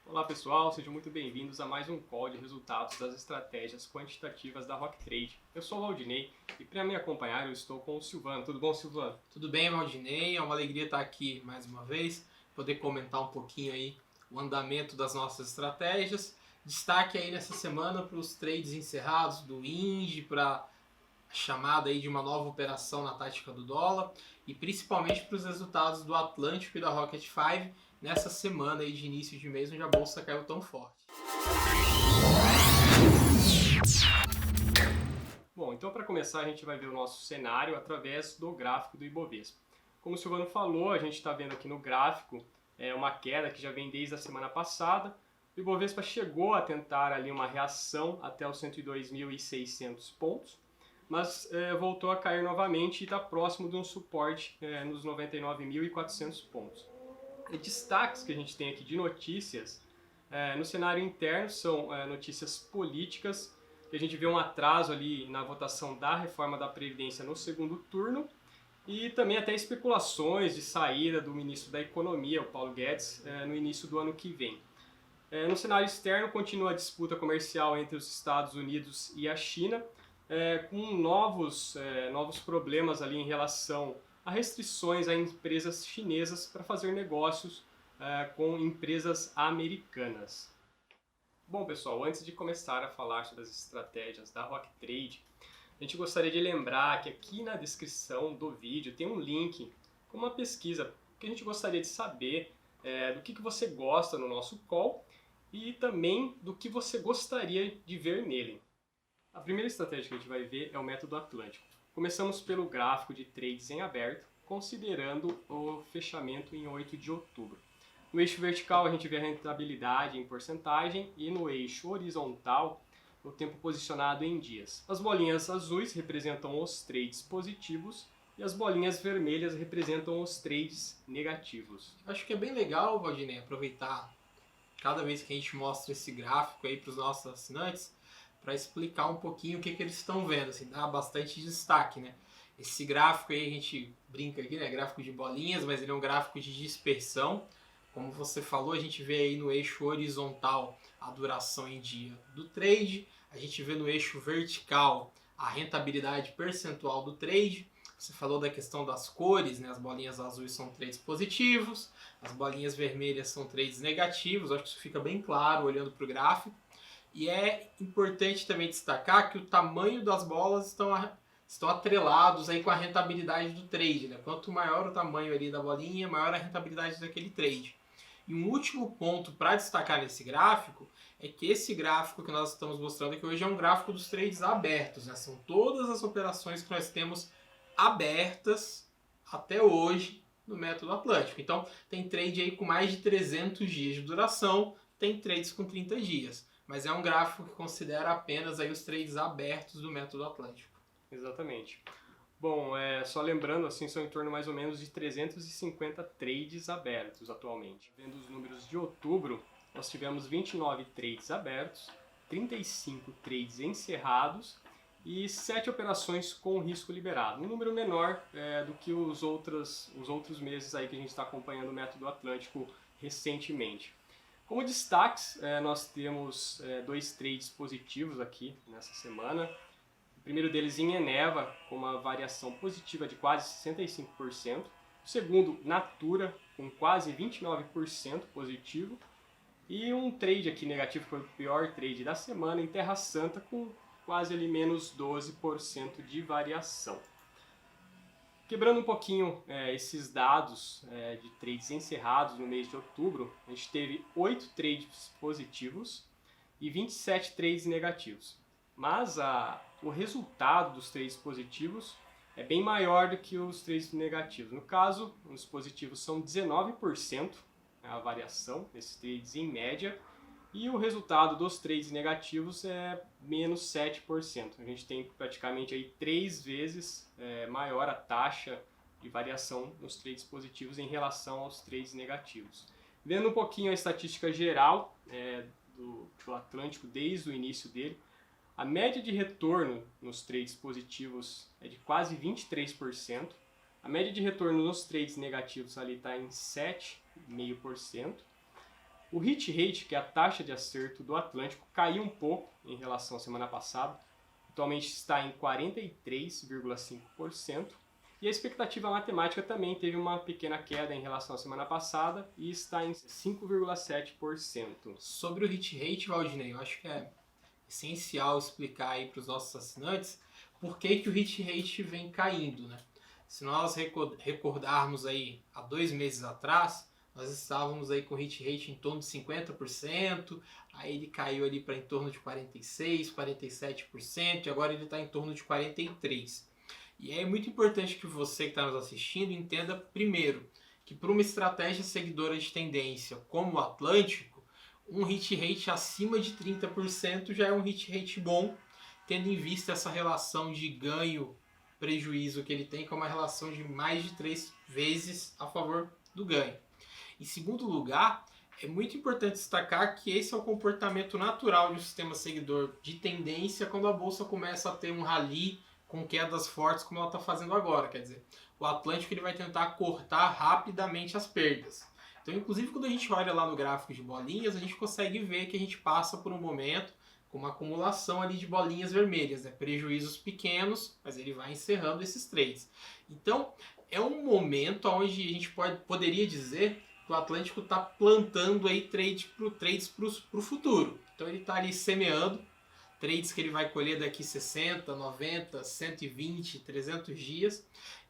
Olá pessoal, sejam muito bem-vindos a mais um call de resultados das estratégias quantitativas da Rock Trade. Eu sou o Valdinei e para me acompanhar eu estou com o Silvano. Tudo bom, Silvano? Tudo bem, Valdinei? É uma alegria estar aqui mais uma vez, poder comentar um pouquinho aí o andamento das nossas estratégias. Destaque aí nessa semana para os trades encerrados do INDE, para a chamada aí de uma nova operação na tática do dólar e principalmente para os resultados do Atlântico e da Rocket 5 nessa semana aí de início de mês onde a bolsa caiu tão forte. Bom, então para começar a gente vai ver o nosso cenário através do gráfico do Ibovespa. Como o Silvano falou, a gente está vendo aqui no gráfico uma queda que já vem desde a semana passada. O Ibovespa chegou a tentar ali uma reação até os 102.600 pontos, mas voltou a cair novamente e está próximo de um suporte nos 99.400 pontos. E destaques que a gente tem aqui de notícias no cenário interno são notícias políticas, que a gente vê um atraso ali na votação da reforma da Previdência no segundo turno e também até especulações de saída do ministro da Economia, o Paulo Guedes, no início do ano que vem. No cenário externo continua a disputa comercial entre os Estados Unidos e a China, com novos problemas ali em relação a restrições a empresas chinesas para fazer negócios com empresas americanas. Bom pessoal, antes de começar a falar sobre as estratégias da Rock Trade, a gente gostaria de lembrar que aqui na descrição do vídeo tem um link com uma pesquisa que a gente gostaria de saber do que você gosta no nosso call e também do que você gostaria de ver nele. A primeira estratégia que a gente vai ver é o método Atlântico. Começamos pelo gráfico de trades em aberto, considerando o fechamento em 8 de outubro. No eixo vertical a gente vê a rentabilidade em porcentagem e no eixo horizontal o tempo posicionado em dias. As bolinhas azuis representam os trades positivos e as bolinhas vermelhas representam os trades negativos. Acho que é bem legal, Valdinei, aproveitar cada vez que a gente mostra esse gráfico aí para os nossos assinantes, para explicar um pouquinho o que eles estão vendo, assim, dá bastante destaque, né? Esse gráfico aí a gente brinca aqui, né? Gráfico de bolinhas, mas ele é um gráfico de dispersão. Como você falou, a gente vê aí no eixo horizontal a duração em dia do trade, a gente vê no eixo vertical a rentabilidade percentual do trade. Você falou da questão das cores, né? As bolinhas azuis são trades positivos, as bolinhas vermelhas são trades negativos. Acho que isso fica bem claro olhando para o gráfico. E é importante também destacar que o tamanho das bolas estão atrelados aí com a rentabilidade do trade, né? Quanto maior o tamanho ali da bolinha, maior a rentabilidade daquele trade. E um último ponto para destacar nesse gráfico é que esse gráfico que nós estamos mostrando aqui hoje é um gráfico dos trades abertos, né? São todas as operações que nós temos abertas até hoje no método Atlântico. Então, tem trade aí com mais de 300 dias de duração, tem trades com 30 dias. Mas é um gráfico que considera apenas aí os trades abertos do método Atlântico. Exatamente. Bom, só lembrando, assim, são em torno mais ou menos de 350 trades abertos atualmente. Vendo os números de outubro, nós tivemos 29 trades abertos, 35 trades encerrados e 7 operações com risco liberado. Um número menor do que os outros meses aí que a gente está acompanhando o método Atlântico recentemente. Como destaques, nós temos 2 trades positivos aqui nessa semana. O primeiro deles em Eneva, com uma variação positiva de quase 65%. O segundo, Natura, com quase 29% positivo. E um trade aqui negativo, que foi o pior trade da semana, em Terra Santa, com quase ali menos 12% de variação. Quebrando um pouquinho esses dados de trades encerrados no mês de outubro, a gente teve 8 trades positivos e 27 trades negativos. Mas o resultado dos trades positivos é bem maior do que os trades negativos. No caso, os positivos são 19% a variação desses trades em média, e o resultado dos trades negativos é menos 7%. A gente tem praticamente aí 3 vezes maior a taxa de variação nos trades positivos em relação aos trades negativos. Vendo um pouquinho a estatística geral do Atlântico desde o início dele, a média de retorno nos trades positivos é de quase 23%. A média de retorno nos trades negativos ali está em 7,5%. O hit rate, que é a taxa de acerto do Atlântico, caiu um pouco em relação à semana passada. Atualmente está em 43,5%. E a expectativa matemática também teve uma pequena queda em relação à semana passada e está em 5,7%. Sobre o hit rate, Valdinei, eu acho que é essencial explicar aí para os nossos assinantes por que o hit rate vem caindo, né? Se nós recordarmos aí há 2 meses atrás, nós estávamos aí com o hit rate em torno de 50%, aí ele caiu ali para em torno de 46%, 47%, e agora ele está em torno de 43%. E é muito importante que você que está nos assistindo entenda primeiro que para uma estratégia seguidora de tendência como o Atlântico, um hit rate acima de 30% já é um hit rate bom, tendo em vista essa relação de ganho-prejuízo que ele tem, que é uma relação de mais de 3 vezes a favor do ganho. Em segundo lugar, é muito importante destacar que esse é o comportamento natural de um sistema seguidor de tendência quando a bolsa começa a ter um rally com quedas fortes como ela está fazendo agora. Quer dizer, o Atlântico ele vai tentar cortar rapidamente as perdas. Então, inclusive, quando a gente olha lá no gráfico de bolinhas, a gente consegue ver que a gente passa por um momento com uma acumulação ali de bolinhas vermelhas, né? Prejuízos pequenos, mas ele vai encerrando esses trades. Então, é um momento onde a gente poderia dizer que o Atlântico está plantando aí trades para o futuro. Então, ele está ali semeando trades que ele vai colher daqui 60, 90, 120, 300 dias.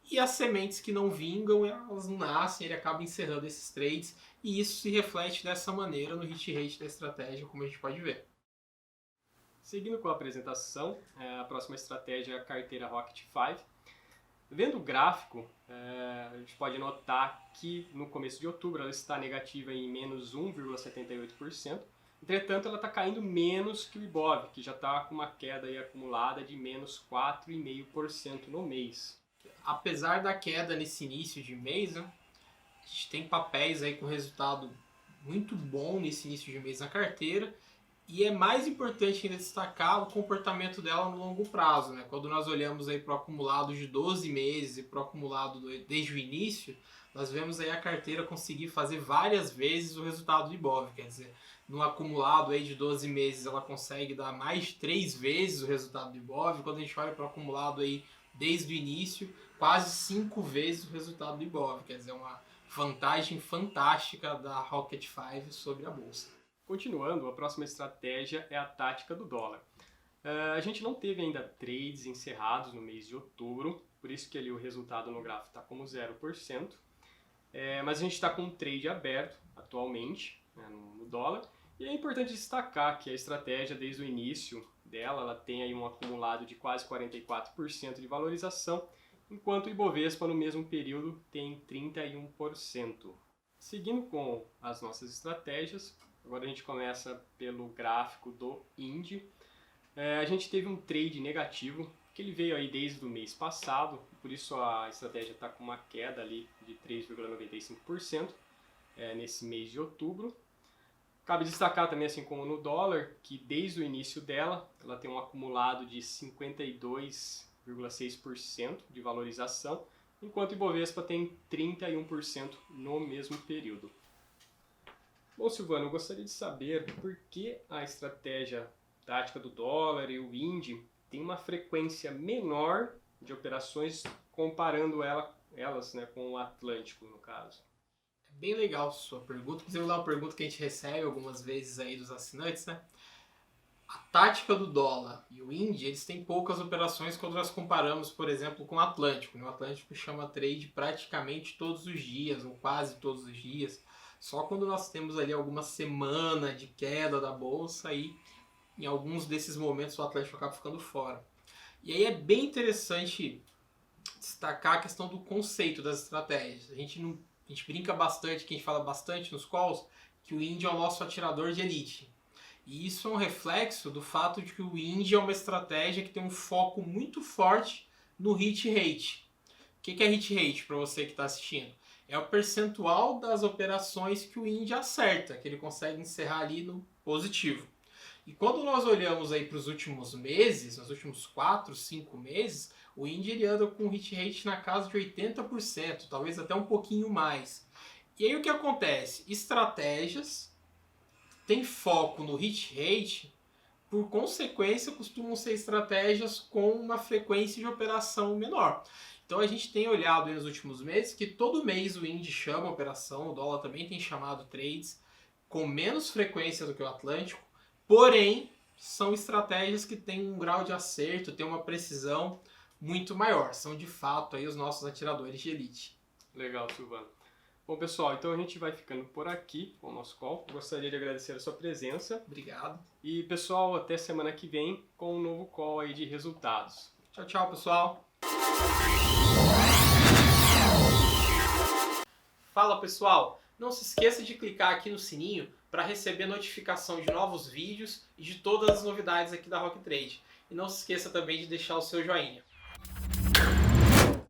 E as sementes que não vingam, elas não nascem, ele acaba encerrando esses trades. E isso se reflete dessa maneira no hit rate da estratégia, como a gente pode ver. Seguindo com a apresentação, a próxima estratégia é a carteira Rocket 5. Vendo o gráfico, a gente pode notar que no começo de outubro ela está negativa em menos 1,78%. Entretanto, ela está caindo menos que o Ibov, que já está com uma queda aí acumulada de menos 4,5% no mês. Apesar da queda nesse início de mês, né, a gente tem papéis aí com resultado muito bom nesse início de mês na carteira. E é mais importante ainda destacar o comportamento dela no longo prazo, né? Quando nós olhamos aí para o acumulado de 12 meses e para o acumulado desde o início, nós vemos aí a carteira conseguir fazer várias vezes o resultado do Ibov. Quer dizer, no acumulado aí de 12 meses ela consegue dar mais de 3 vezes o resultado do Ibov. Quando a gente olha para o acumulado aí desde o início, quase 5 vezes o resultado do Ibov. Quer dizer, uma vantagem fantástica da Rocket 5 sobre a bolsa. Continuando, a próxima estratégia é a tática do dólar. A gente não teve ainda trades encerrados no mês de outubro, por isso que ali o resultado no gráfico está como 0%. Mas a gente está com um trade aberto atualmente, né, no dólar. E é importante destacar que a estratégia, desde o início dela, ela tem aí um acumulado de quase 44% de valorização, enquanto o Ibovespa no mesmo período tem 31%. Seguindo com as nossas estratégias, agora a gente começa pelo gráfico do INDE. A gente teve um trade negativo, que ele veio aí desde o mês passado, por isso a estratégia está com uma queda ali de 3,95% nesse mês de outubro. Cabe destacar também, assim como no dólar, que desde o início dela, ela tem um acumulado de 52,6% de valorização, enquanto o Ibovespa tem 31% no mesmo período. Bom, Silvano, eu gostaria de saber por que a estratégia tática do dólar e o INDE tem uma frequência menor de operações comparando elas, né, com o Atlântico, no caso. É bem legal a sua pergunta, inclusive é uma pergunta que a gente recebe algumas vezes aí dos assinantes, né? A tática do dólar e o INDE, eles têm poucas operações quando nós comparamos, por exemplo, com o Atlântico. O Atlântico chama trade praticamente todos os dias, ou quase todos os dias. Só quando nós temos ali alguma semana de queda da bolsa e em alguns desses momentos o Atlântico acaba ficando fora. E aí é bem interessante destacar a questão do conceito das estratégias. A gente brinca bastante, que a gente fala bastante nos calls, que o INDE é o nosso atirador de elite. E isso é um reflexo do fato de que o INDE é uma estratégia que tem um foco muito forte no hit rate. O que é hit rate para você que está assistindo? É o percentual das operações que o INDE acerta, que ele consegue encerrar ali no positivo. E quando nós olhamos aí para os últimos meses, nos últimos 4, 5 meses, o INDE ele anda com um hit rate na casa de 80%, talvez até um pouquinho mais. E aí o que acontece? Estratégias tem foco no hit rate, por consequência, costumam ser estratégias com uma frequência de operação menor. Então a gente tem olhado nos últimos meses que todo mês o índice chama a operação, o dólar também tem chamado trades com menos frequência do que o Atlântico, porém são estratégias que têm um grau de acerto, têm uma precisão muito maior. São de fato aí os nossos atiradores de elite. Legal, Silvano. Bom, pessoal, então a gente vai ficando por aqui com o nosso call. Gostaria de agradecer a sua presença. Obrigado. E, pessoal, até semana que vem com um novo call aí de resultados. Tchau, tchau, pessoal. Fala, pessoal. Não se esqueça de clicar aqui no sininho para receber notificação de novos vídeos e de todas as novidades aqui da Rock Trade. E não se esqueça também de deixar o seu joinha.